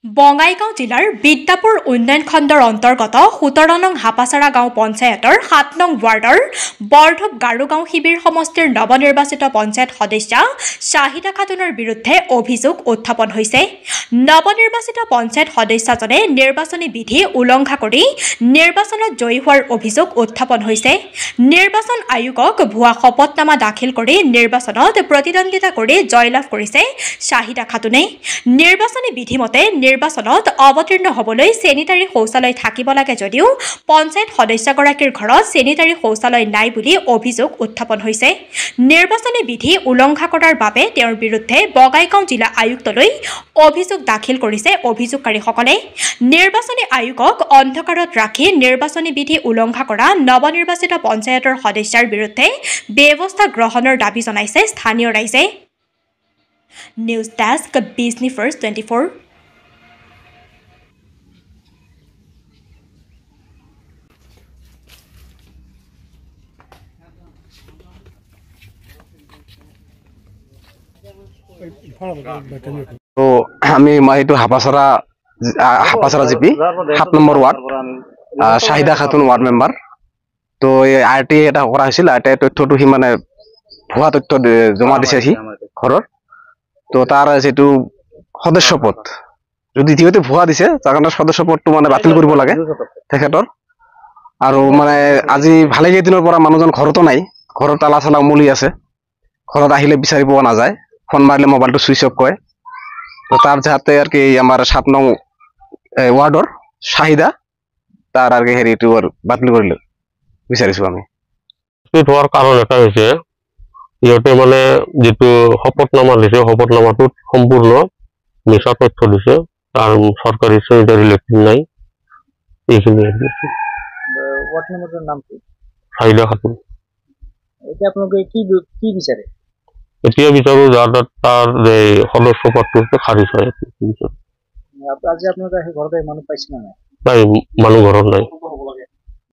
বঙাইগাঁও জিলাৰ বিদ্যাপুৰ উন্নয়ন খণ্ডৰ অন্তৰ্গত ১৭ নং হাপাচাৰা গাঁও পঞ্চায়তৰ ৭ নং ৱাৰ্ডৰ বৰধুপ গাৰুগাঁও শিবিৰ সমষ্টিৰ নৱনিৰ্বাচিত পঞ্চায়ত সদস্যা শ্বাহিদা খাতুনৰ বিৰুদ্ধে অভিযোগ উত্থাপন হৈছে। নৱনিৰ্বাচিত পঞ্চায়ত সদস্যাজনে নিৰ্বাচনী বিধি উলংঘা কৰি নিৰ্বাচনত জয়ী হোৱাৰ অভিযোগ উত্থাপন হৈছে। নিৰ্বাচন আয়োগক ভুৱা শপতনামা দাখিল কৰি নিৰ্বাচনত প্ৰতিদ্বন্দ্বিতা কৰি জয়লাভ কৰিছে শ্বাহিদা খাতুনে। নিৰ্বাচনী বিধিমতে নিৰ্বাচনত অৱতীৰ্ণ হ'বলৈ চেনিটাৰী শৌচালয় থাকিব লাগে যদিও পঞ্চায়ত সদস্যগৰাকীৰ ঘৰত চেনিটাৰী শৌচালয় নাই বুলি অভিযোগ উত্থাপন হৈছে। নিৰ্বাচনী বিধি উলংঘা কৰাৰ বাবে তেওঁৰ বিৰুদ্ধে বঙাইগাঁও জিলা আয়ুক্তলৈ অভিযোগ দাখিল কৰিছে অভিযোগকাৰীসকলে। নিৰ্বাচনী আয়োগক অন্ধকাৰত ৰাখি নিৰ্বাচনী বিধি উলংঘা কৰা নৱনিৰ্বাচিত পঞ্চায়তৰ সদস্যাৰ বিৰুদ্ধে ব্যৱস্থা গ্ৰহণৰ দাবী জনাইছে স্থানীয় ৰাইজে। News desk Bijni first 24। তো আমি এইটো হাপাচাৰা GP ৭ number ward Shahida Khatun ward member. তো এই RTI এটা কৰা হৈছিল। RTI তথ্যটো সি মানে ভুৱা তথ্য জমা দিছে সি ঘৰৰ। তো তাৰ যিটো সদস্য পদ যদি যিহেতু ভুৱা দিছে তাৰ কাৰণে সদস্য পদটো মানে বাতিল কৰিব লাগে তেখেতৰ। আৰু মানে আজি ভালে কেইদিনৰ পৰা মানুহজন ঘৰতো নাই, ঘৰৰ তালা চালা উমলি আছে, ঘৰত আহিলে বিচাৰি পোৱা নাযায়, ফোন মাৰিলে মোবাইলটো চুইচ অফ কৰে। তো তাৰ যাতে আৰ কি আমাৰ ৭ নং ওয়াৰ্ডৰ শ্বাহিদা তাৰ আৰ কি হেৰিটো আৰু বাতিল কৰিলে বিচাৰিছো আমি। হওয়ার কারণ এটা হয়েছে ইহঁতে মানে যেটো শপতনামা দিছে শপতনামাটোত সম্পূর্ণ মিছা তথ্য দিছে, তার সরকারি স্যানিটারি লেট্রিন নাই। এইখিনি ওয়ার্ড মেম্বারের নাম কি? শ্বাহিদা খাতুন। এটা আপোনালোকে কি বিচাৰে? এতিয়া বিচাৰো যাৰ তাৰ সদস্য পদটো খাৰিজ হয়। আজি আপোনালোকে সেই ঘৰতে মানুহ পাইছে না নাই? নাই, মানুহ ঘৰত নাই।